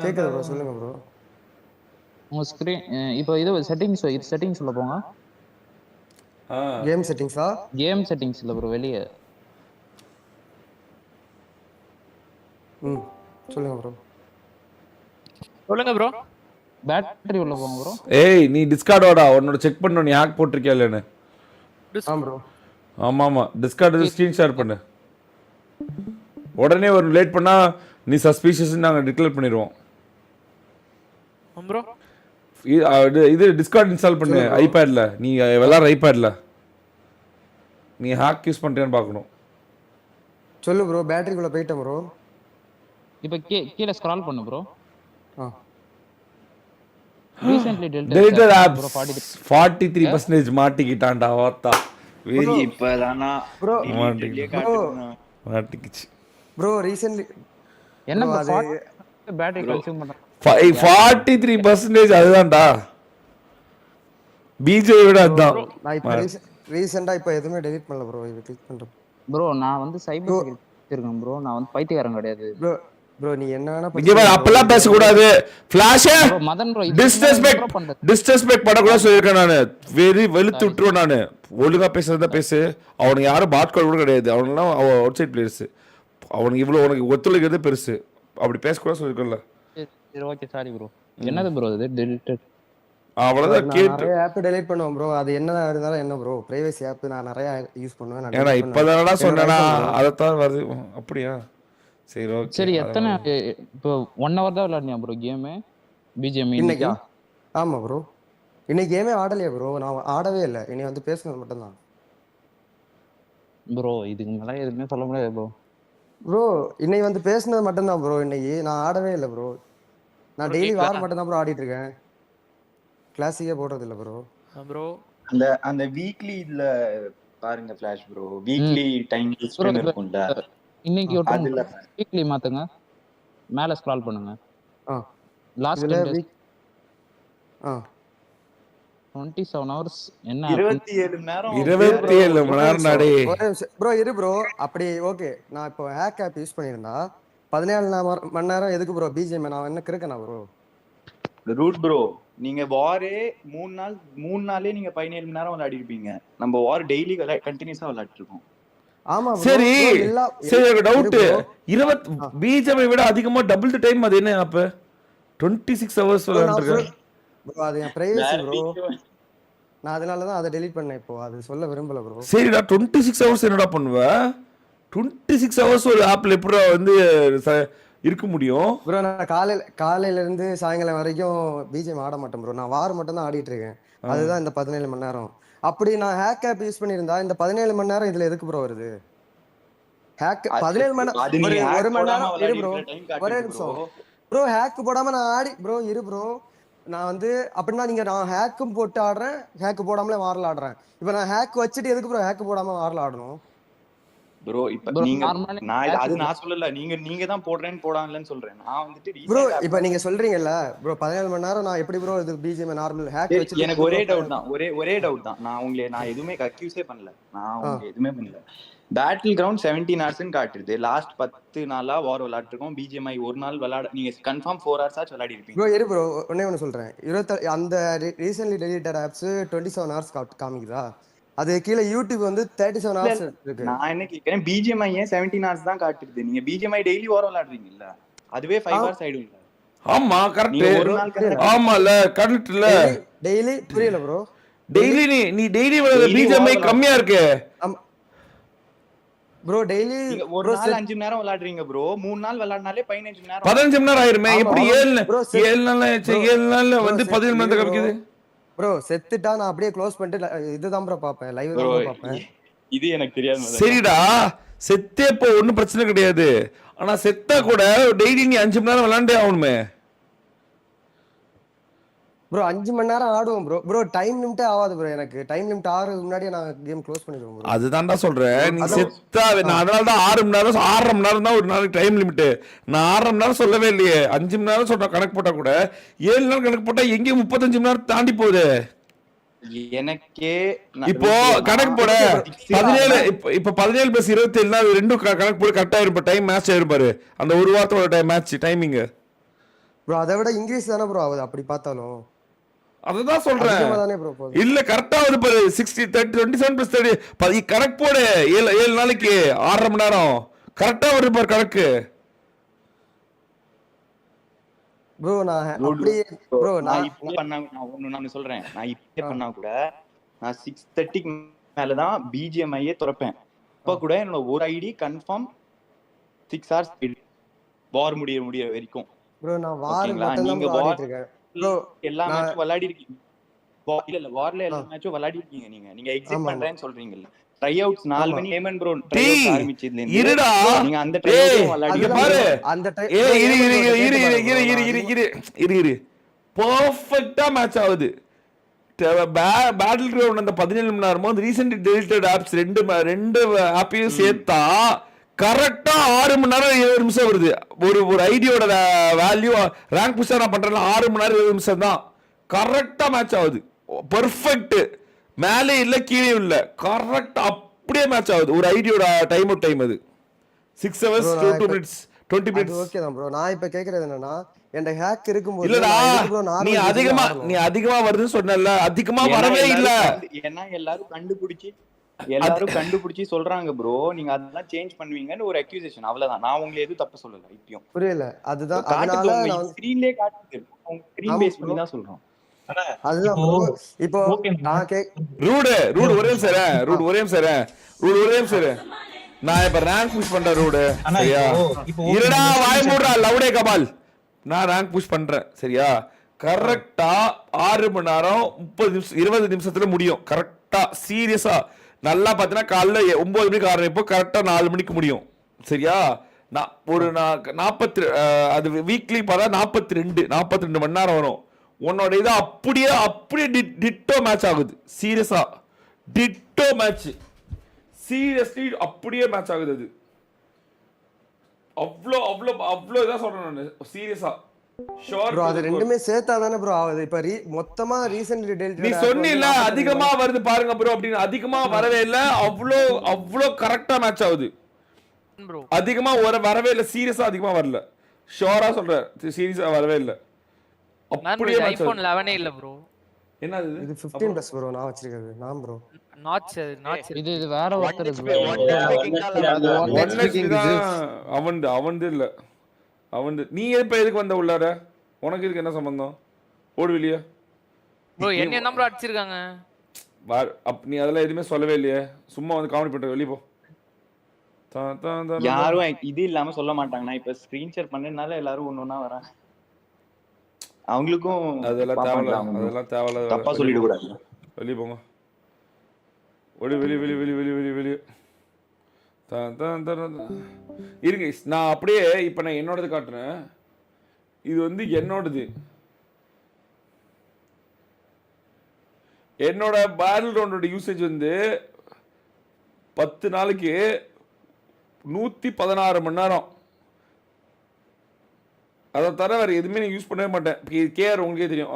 கேக்குது ப்ரோ, சொல்லுங்க ப்ரோ. உங்க ஸ்கிரீன் இப்போ இது செட்டிங்ஸ் உள்ள போங்க. கேம் செட்டிங்ஸா? கேம் செட்டிங்ஸ் இல்ல ப்ரோ, வெளியே. சொல்லுங்க ப்ரோ. சொல்லுங்க ப்ரோ. பேட்டரி உள்ள போங்க ப்ரோ. ஏய் நீ டிஸ்கார்டோடா உன்னோட செக் பண்ணு, நீ ஹேக் போட்டிருக்கியா இல்லைன்னு. ப்ரோ. ஆமா டிஸ்கார்டு ஸ்கிரீன் ஷேர் பண்ணு. உடனே ஒரு லேட் பண்ணா நீ சஸ்பீஷியஸ் நாங்க டிக்ளேர் பண்ணிடுவோம் ப்ரோ. இது டிஸ்கார்ட் இன்ஸ்டால் பண்ணு ஐபேட்ல. நீ விளையாடுற ஐபேட்ல நீ ஹேக் யூஸ் பண்றியான்னு பார்க்கணும். சொல்லு ப்ரோ. பேட்டரிக்குள்ள போயிட்டேன் ப்ரோ. இப்போ கீழ ஸ்க்ரால் பண்ணு ப்ரோ. ரீசன்ட்லி டெலிட்டட் ஆப்ஸ் 43% மாட்டிக்கிட்டான்டா ஓத்தா. வெரி இப்பதானா ப்ரோ மாட்டிக்கிச்சு ப்ரோ. ரீசன்ட்லி என்ன பேட்டரி கன்சியூம் பண்ற 43% அதுதான்டா. பிஜே விட அதான். நான் இப்போ ரீசன்ட்டா இப்போ எதுவுமே டெலீட் பண்ணல ப்ரோ. இது கிளிக் பண்றேன் ப்ரோ. நான் வந்து சைபர் செக்யூரிட்டி இருக்கேன் ப்ரோ. நான் வந்து பைத்தியக்காரன் கிடையாது ப்ரோ. நீ என்ன வேணா இங்க பாரு, அப்பலாம் பேச கூடாது. ஃபிளாஷ் மதன் ப்ரோ டிஸ்ரெஸ்பெக்ட் பண்ணக்கூடாது சொல்லிருக்கேன் நானு. வெரி வெளுத்து விட்டுருவேன் நானு. ஒழுங்கா பேசுறதா பேசு. அவனுக்கு யாரும் பாட் கால் கூட கிடையாது. அவனுக்குலாம் அவுட் சைட் பிளேயர்ஸ். அவனுக்கு இவ்வளவு உனக்கு ஒத்துழைக்கிறது பெருசு. அப்படி பேசக்கூடாது சொல்லிருக்கேன்ல. சரி ஓகே சாரி ப்ரோ. என்னது ப்ரோ இது டெலிட்டட்? அவ்வளவுதான் கேட்டு. நிறைய ஆப் டெலீட் பண்ணுவேன் ப்ரோ. அது என்ன இருந்தாலும் என்ன ப்ரோ, பிரைவசி ஆப் நான் நிறைய யூஸ் பண்ணுவேன். ஏன்னா இப்பதானடா சொன்னேனா அதத்தான் வருது. அப்படியா? சரி ஓகே. சரி எத்தனை இப்போ 1 hour தான் விளையாடுனியா ப்ரோ கேம் பிஜிஎம் இன்னைக்கா? ஆமா ப்ரோ. இன்னைக்கு கேமே ஆடலையா ப்ரோ? நான் ஆடவே இல்லை. இனி வந்து பேசுனது மட்டும் தான் ப்ரோ. இதுக்கு மேல எதுவுமே சொல்ல முடியாது ப்ரோ. ப்ரோ இன்னைக்கு வந்து பேசுனது மட்டும் தான் ப்ரோ. இன்னைக்கு நான் ஆடவே இல்லை ப்ரோ. நான் டெய்லி வார் மட்டும் தான் ப்ரோ ஆடிட்டு இருக்கேன். கிளாசிக்கே போடுறது இல்ல ப்ரோ. ப்ரோ அந்த வீக்லி இதுல பாருங்க flash bro. Weekly time list இருக்கும்ல. இன்னைக்கு அதுல வீக்லி மாத்துங்க. மேல ஸ்க்ரால் பண்ணுங்க. லாஸ்ட் வீக் 27 hours என்ன 27 மணி நேரம் 27 மணி நேரம் நாடே ப்ரோ. இரு ப்ரோ. அப்படி ஓகே. நான் இப்போ ஹேக் ஆப் யூஸ் பண்ணியிருந்தா 17 மணி நேரம் எதுக்கு ப்ரோ பிஜிஎம்? நான் என்ன கிறுக்கனா ப்ரோ? ரூட் ப்ரோ, நீங்க வாரே 3 நாளே நீங்க 17 மணி நேரம் விளையாடி இருப்பீங்க. நம்ம வார் டெய்லி கண்டினியூஸா விளையாடிட்டு இருக்கோம். ஆமா சரி சரி. ஒரு டவுட். 20 பிஜிஎம் விட அதிகமா டபுள் தி டைம். அது என்ன ஆப்? 26 hours விளையாடுறேன் bro. அது என் பிரைவசி ப்ரோ. நான் அதனால தான் அதை டெலீட் பண்ணேன். இப்போ அது சொல்ல விரும்பல ப்ரோ. சரிடா 26 hours என்னடா பண்ணுவ? 26 hours ஒரு ஆப்ல எப்படி வந்து இருக்க முடியும் ப்ரோ? நான் காலையில இருந்து சாயங்காலம் வரைக்கும் பிஜிஎம் ஆட மாட்டேன் ப்ரோ. நான் வார் மட்டும் தான் ஆடிட்டு இருக்கேன். அதுதான் இந்த 17 மணி நேரம். அப்படி நான் ஹேக் ஆப் யூஸ் பண்ணியிருந்தா இந்த 17 மணி நேரம் இதுல எதுக்கு ப்ரோ வருது? ஹேக் 17 மணி நேரம் ஒரு மணி நேரம் இரு ப்ரோ. ஒரே நிமிஷம் ப்ரோ. ஹேக் போடாம நான் ஆடி ப்ரோ. இரு ப்ரோ. நான் வந்து அப்படின்னா நீங்க நான் ஹேக்கும் போட்டு ஆடுறேன், ஹேக் போடாமலே வார்ல ஆடுறேன். இப்போ நான் ஹேக் வச்சுட்டு எதுக்கு ப்ரோ ஹேக் போடாம வார்ல ஆடணும் ப்ரோ? இப்போ நீங்க நான் சொல்லல, நீங்க தான் போடுறேன்னு போடாங்கன்னு சொல்றேன். நான் வந்துட்டு ப்ரோ இப்போ நீங்க சொல்றீங்கல்ல ப்ரோ 17 மணி நேரம் நான் எப்படி ப்ரோ இது பிஜிஎம் நார்மல் ஹேக் வச்சு? எனக்கு ஒரே டவுட் தான். ஒரே டவுட் தான். நான் எதுவுமே அக்யூஸே பண்ணல. நான் உங்களுக்கு எதுவுமே பண்ணல. பேட்டில் கிரவுண்ட் 17 hours காட்டுது. லாஸ்ட் 10 நாளா வார் விளையாட்டு இருக்கோம். பிஜிஎம்ஐ ஒரு நாள் விளையாட நீங்க கன்ஃபார்ம் 4 hours ஆச்சு விளையாடி இருப்பீங்க. ப்ரோ இரு ப்ரோ. ஒண்ணு சொல்றேன். அந்த ரீசன்ட்லி டெலிட்டட் ஆப்ஸ் 27 hours காமிக்குதா? அது கீழே யூடியூப் வந்து 37 hours இருக்கு. நான் என்ன கேக்குறேன், பிஜிஎம்ஐ ஏன் 17 hours தான் காட்டுது? நீங்க பிஜிஎம்ஐ டெய்லி வார் விளையாடுறீங்கல்ல, அதுவே 5 hours ஆயிடும்ல. ஆமா கரெக்ட். ஒரு நாள் ஆமால கரெக்ட் இல்ல. டெய்லி புரியல ப்ரோ. டெய்லி நீ டெய்லி விளையாடுற பிஜிஎம்ஐ கம்மியா இருக்கு ப்ரோ. டெய்லி ஒரு நாள் 5 மணி நேரம் விளையாடுறீங்க ப்ரோ. 3 நாள் விளையாடுனாலே 15 மணி நேரம் 15 மணி நேரம் ஆயிருமே. எப்படி 7 நாள்ல வந்து 17 மணி நேரம் காமிக்குது ப்ரோ? செத்துட்டா நான் அப்படியே க்ளோஸ் பண்ணிட்டு இதுதான் ப்ரோ பாப்பேன். லைவ் தான் பாப்பேன். இது எனக்கு தெரியாது. சரிடா செத்தே இப்போ ஒன்றும் பிரச்சனை கிடையாது. ஆனா செத்தா கூட டெய்லி நீ 5 மணி நேரம் விளையாண்டே ஆகணுமே ப்ரோ. 5 மணி நேரம் ஆடுவோம் ப்ரோ. ப்ரோ டைம் லிமிட்டே ஆகாது ப்ரோ. எனக்கு டைம் லிமிட் ஆறதுக்கு முன்னாடியே நான் கேம் க்ளோஸ் பண்ணிடுவேன் ப்ரோ. அதுதான்டா சொல்றேன். நீ செத்தா நான் அதனால தான் 6 மணி நேரம் 6.5 மணி நேரம் தான் ஒரு நாளைக்கு டைம் லிமிட். நான் 6.5 மணி நேரம் சொல்லவே இல்லையே. 5 மணி நேரம் சொல்ற கணக்கு போட்டா கூட 7 நாள் கணக்கு போட்டா எங்கேயும் 35 மணி நேரம் தாண்டி போகுது எனக்கே. இப்போ கணக்கு போட 17 இப்ப 17 + 27 ரெண்டும் கணக்கு போட கரெக்டா இருப்ப. டைம் மேட்ச் ஆயிருப்பாரு அந்த ஒரு வாரத்தோட மேட்ச் டைமிங். ப்ரோ அதை விட இன்க்ரீஸ் தானே ப்ரோ ஆகுது அப்படி பார்த்தாலும். அதுதான் சொல்றேன். அதிகமா தானே ப்ரோ போகுது. இல்ல கரெக்டா வந்து பாரு 60 30 27 + 30 கரெக்ட் போடு. 7 நாளைக்கு 6.5 மணி நேரம் கரெக்டா வருது பாரு கணக்கு. ப்ரோ நான் அப்படியே ப்ரோ நான் இப்ப பண்ணா நான் சொல்றேன், நான் இப்ப பண்ணா கூட நான் 6:30க்கு மேல தான் பிஜிஎம்ஐயே திறப்பேன். இப்ப கூட என்னோட ஒரு ஐடி கன்ஃபார்ம் 6 hours வார் முடிய வரைக்கும். ப்ரோ நான் வார் மட்டும் தான் ப்ரோ ஆடிட்டு இருக்கேன். ப்ரோ எல்லா மேட்சும் விளையாடி இருக்கீங்க. இல்ல வார்ல எல்லா மேட்சும் விளையாடி இருக்கீங்க. நீங்க எக்ஸிட் பண்றேன்னு சொல்றீங்கல்ல. ட்ரை அவுட்ஸ் 4 மணி ஏமன் ப்ரோ ட்ரை அவுட் ஆரம்பிச்சதுல இருந்து இருடா நீங்க அந்த ட்ரை அவுட்டும் விளையாடி பாரு. அந்த இரு பெர்ஃபெக்ட்டா மேட்ச் ஆகுது. பேட்டில் கிரவுண்ட் அந்த 17 மணி நேரமும் ரீசென்ட் டெலிட்டட் ஆப்ஸ் ரெண்டு ஆப்பையும் சேர்த்தா கரெக்டா 6 மணி நேரம் 7 நிமிஷம் வருது. ஒரு ஐடியோட வேல்யூ ரேங்க் புஷ் நான் பண்றேன் 6 மணி நேரம் 7 நிமிஷம் தான் கரெக்டா மேட்ச் ஆகுது. பெர்ஃபெக்ட், மேலே இல்ல கீழே இல்ல, கரெக்டா அப்படியே மேட்ச் ஆகுது. ஒரு ஐடியோட டைம் அது 6 hours 2 minutes 20 minutes. ஓகே தான் ப்ரோ. நான் இப்ப கேக்குறது என்னன்னா என்ட ஹேக் இருக்கும்போது இல்லடா நீ அதிகமா வருதுன்னு சொன்னல, அதிகமா வரவே இல்ல. ஏன்னா எல்லாரும் கண்டுபிடிச்சி சொல்றாங்க ப்ரோ, நீங்க அதெல்லாம் சேஞ்ச் பண்ணுவீங்கன்னு ஒரு அக்யூசேஷன், அவ்வளவுதான். நான் உங்களை எதுவும் தப்பு சொல்லல. இப்பயும் புரியல. அதுதான் அதனால நான் ஸ்கிரீன்லயே காட்டுது, உங்க ஸ்கிரீன் பேஸ் பண்ணி தான் சொல்றோம். அதுதான் ப்ரோ. இப்போ நான் ரூட் ஒரே நிமிஷம் நான் இப்ப ரேங்க் புஷ் பண்றேன் ரூட். சரியா இருடா வாய் மூடுடா லவுடே கபால். நான் ரேங்க் புஷ் பண்றேன் சரியா. கரெக்டா 6 மணி நேரம் 30 நிமிஷம் 20 நிமிஷத்துல முடியும். கரெக்டா சீரியஸா நல்லா பாத்தீங்கன்னா காலைல 9 மணிக்கு ஆரம்பிப்போ கரெக்டா 4 மணிக்கு முடியும். சரியா நான் 40 அது வீக்லி பார்த்தா 42 மணி நேரம் வரும். உன்னோட இது அப்படியே டிட்டோ மேட்ச் ஆகுது. சீரியஸா டிட்டோ மேட்ச், சீரியஸ்லி அப்படியே மேட்ச் ஆகுது. அது அவ்வளோ இதான் சொல்றேன் நான் சீரியஸா. ஷோர் ப்ரோ அது ரெண்டுமே சேர்த்தா தானே ப்ரோ ஆகுது. இப்ப மொத்தமா ரீசன்ட்லி டெலிட்டட் நீ சொன்னில அதிகமா வருது பாருங்க ப்ரோ அப்படின்னு. அதிகமா வரவே இல்ல. அவ்வளோ கரெக்டா மேட்ச் ஆகுது ப்ரோ. அதிகமா வரவே இல்ல. சீரியஸா அதிகமா வரல. ஷோரா சொல்றேன் சீரியஸா வரவே இல்ல. அப்படியே ஐபோன் 11 இல்ல ப்ரோ. என்னது இது 15+ ப்ரோ நான் வச்சிருக்கிறது. நான் ப்ரோ நாட்ச் இது வேற ஒருத்தர் அவன் இல்ல. நீ எப்ப எதுக்கு வந்த உள்ளார? உனக்கு இதுக்கு என்ன சம்பந்தம்? ஓடு வெளியே ப்ரோ. என்ன நம்பர் அடிச்சிருக்காங்க? நீ அதெல்லாம் எதுவுமே சொல்லவே இல்லையே. சும்மா வந்து காமெடி பண்ற. வெளியே போ. யாரும் இது இல்லாம சொல்ல மாட்டாங்க. நான் இப்ப ஸ்கிரீன் ஷேர் பண்ணனால எல்லாரும் ஒண்ணா வராங்க. அவங்களுக்கும் அதெல்லாம் தேவையில்ல. தப்பா சொல்லிட கூடாது. வெளியே போங்க. வெளியே இருங்க. நான் அப்படியே இப்ப நான் என்னோடது காட்டுறேன். இது வந்து என்னோடது. என்னோட பேட்டில் கிரவுண்டோட யூசேஜ் வந்து 10 நாளைக்கு 116 மணி நேரம். அதை தவிர வேறு எதுவுமே நான் யூஸ் பண்ணவே மாட்டேன். கேஆர் உங்களுக்கே தெரியும்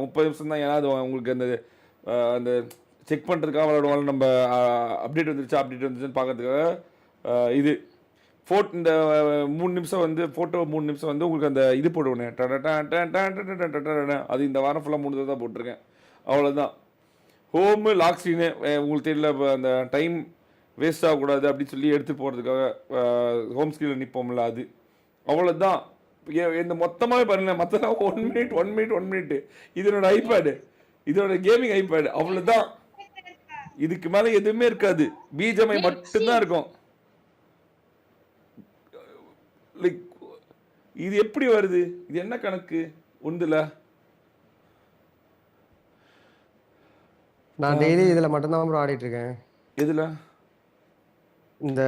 30 நிமிஷம் தான். ஏன்னா உங்களுக்கு அந்த செக் பண்ணுறதுக்காக விளையாடுவாங்க. நம்ம அப்டேட் வந்துருச்சுன்னு பார்க்கறதுக்காக இது இந்த 3 நிமிஷம் வந்து ஃபோட்டோ 3 நிமிஷம் வந்து உங்களுக்கு அந்த இது போடுவேன். அது இந்த வாரம் ஃபுல்லாக 3 தான் போட்டிருக்கேன். அவ்வளோதான். ஹோமு லாக் ஸ்க்ரீனு உங்களுக்கு தெரியல. அந்த டைம் வேஸ்ட் ஆகக்கூடாது அப்படின்னு சொல்லி எடுத்து போகிறதுக்காக ஹோம் ஸ்க்ரீனில் நிற்போம்ல அது. அவ்வளோதான். இந்த மொத்தமாகவே பாருங்களேன். மற்றெல்லாம் 1 மினிட். இதனோட ஐபேடு, இதோட கேமிங் ஐபேடு. அவ்வளோதான். இதுக்கு மேலே எதுவுமே இருக்காது. பிஜிஎம்ஐ மட்டும்தான் இருக்கும். லைக் இது எப்படி வருது? இது என்ன கணக்கு? ஒன்றுல நான் டெய்லி இதுல மட்டும் தான் ப்ரோ ஆடிட்டு இருக்கேன். எதுல? இந்த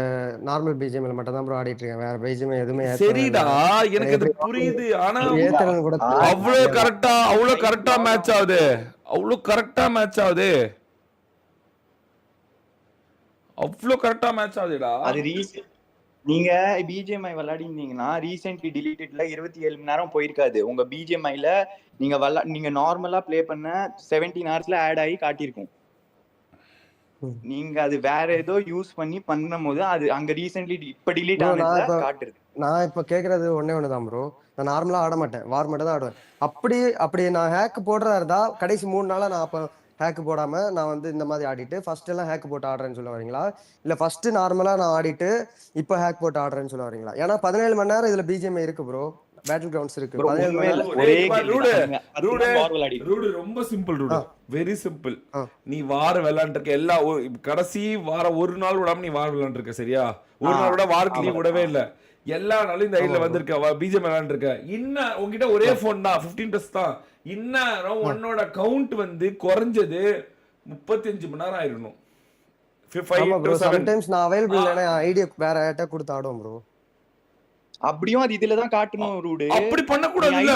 நார்மல் பிஜிஎம்ல மட்டும் தான் ப்ரோ ஆடிட்டு இருக்கேன். வேற பிஜிஎம் எதுவுமே சரிடா எனக்கு அது புரியுது. ஆனா ஏத்தறது கூட அவ்வளோ கரெக்டா மேட்ச் ஆகுது. அவ்வளோ கரெக்டா மேட்ச் ஆகுதுடா. அது நீங்க பிஜிஎம்ஐ விளையாடிருந்தீங்கன்னா ரீசென்ட்லி டிலீட்டட்ல 27 மணி நேரம் போயிருக்காது. உங்க பிஜிஎம்ஐல நீங்க நார்மலா பிளே பண்ண 17 ஹவர்ஸ்ல ஆட் ஆகி காட்டியிருக்கும். நீங்க அது வேற ஏதோ யூஸ் பண்ணி பண்ணும்போது அது அங்க ரீசென்ட்லி இப்ப டிலீட் Bro, நான் ஆனதுல இப்ப காட்டுறது. நான் இப்ப கேக்குறது ஒண்ணே ஒண்ணுதான் ப்ரோ. நான் நார்மலா ஆட மாட்டேன், வார் மட்டும் தான் ஆடுவேன். அப்படி நான் ஹேக் போடுறதா இருந்தா கடைசி 3 நாளா நான் அப்ப ஹேக் போடாம நான் வந்து இந்த மாதிரி ஆடிட்டு ஃபர்ஸ்ட் எல்லாம் ஹேக் போட்டு ஆடுறேன்னு சொல்ல வரீங்களா, இல்ல ஃபர்ஸ்ட் நார்மலா நான் ஆடிட்டு இப்ப ஹேக் போட்டு ஆடுறேன்னு சொல்ல வரீங்களா? ஏன்னா 17 மணி நேரம் இதுல பிஜிஎம் இருக்கு ப்ரோ, பேட்டில் கிரவுண்ட்ஸ் இருக்கு. Bro, 17 ஒண்ணுமே மணி இல்ல. நேரம். ஒரே ரூடு, கேள்வி ரூடு, தான். நீங்க 10 ரூடு, நாள் war விளையாடிட்டு ரூடு ரொம்ப சிம்பிள் ரூடு, ஆ. Very simple. ஆ. நீ வார விளையாண்டுருக்க எல்லா கடைசி வாரம் ஒரு நாள் விடாம நீ வார விளையாண்டுருக்க சரியா? ஒரு நாள் விட வாரக்கு லீவ் விடவே இல்ல. எல்லா நாளும் இந்த ஐடில வந்திருக்க பிஜிஎம் விளையாண்டுருக்க. இன்னும் உங்ககிட்ட ஒரே போன் தான் 15+ தான். இன்னும் உன்னோட கவுண்ட் வந்து குறைஞ்சது 35 மணி நேரம் ஆயிரணும். ஆமா 5 ப்ரோ, to 7. சம்டைம்ஸ் நான் அவைலபிள் இல்லைன்னா ஐடியா வேற யார்ட்ட கொடுத்து ஆடுவோம் ப்ரோ. அப்படியும் அது இதுலதான் காட்டணும் ரூடு. அப்படி பண்ண கூடாதுல்ல.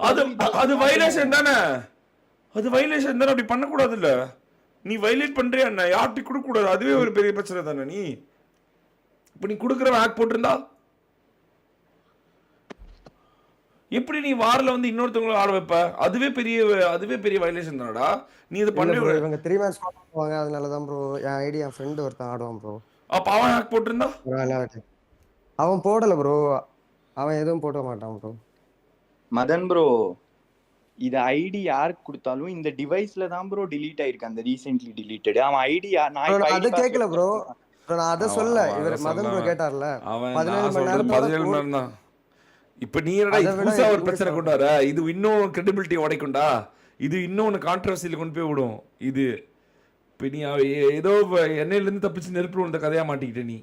அது அது வயலேஷன் தானே, அது வயலேஷன் தானே, அப்படி பண்ண கூடாதுல்ல. நீ வயலேட் பண்றியா என்ன? யார்ட்டி கொடுக்க கூடாது, அதுவே ஒரு பெரிய பிரச்சனை தானே. நீ இப்ப நீ கொடுக்குற ஹேக் போட்டிருந்தா எப்படி நீ வாரில் வந்து இன்னொருத்தவங்களை ஆட வைப்ப? அதுவே பெரிய வயலேஷன் தானடா. நீ இது இல்ல பண்ணவே ப்ரோ, இவங்க 3 மேன் ஸ்குவாட் பண்ணுவாங்க, அதனால தான் ப்ரோ. என் ஐடியா என் ஃப்ரெண்ட் ஒருத்தன் ஆடுவான் ப்ரோ. அப்ப அவன் ஹேக் போட்டிருந்தா அவன் போடல ப்ரோ, அவன் எதுவும் போட மாட்டான் ப்ரோ. மதன் ப்ரோ, இது ஐடி யாருக்கு கொடுத்தாலும் இந்த டிவைஸ்ல தான் ப்ரோ டிலீட் ஆயிருக்கு. அந்த ரீசென்ட்லி டிலீட்டட் அவன் ஐடி Bro, நான் அது கேட்கல ப்ரோ, நான் அதை சொல்ல. இவர் மதன் ப்ரோ கேட்டார்ல, அவன் 17 மணி 17 மணி நேரத்தோட நேரம் தான். இப்ப நீ என்னடா அதை விட புதுசா ஒரு இது பிரச்சனை கொண்டு வர? இது இன்னும் கிரெடிபிலிட்டி உடைக்கும்டா. இது இன்னொன்னு கான்ட்ரவர்சியில கொண்டு போய் விடும். இது இப்ப நீ ஏதோ எண்ணெயில இருந்து தப்பிச்சு நெருப்பு இந்த கதையா மாட்டிக்கிட்ட நீ.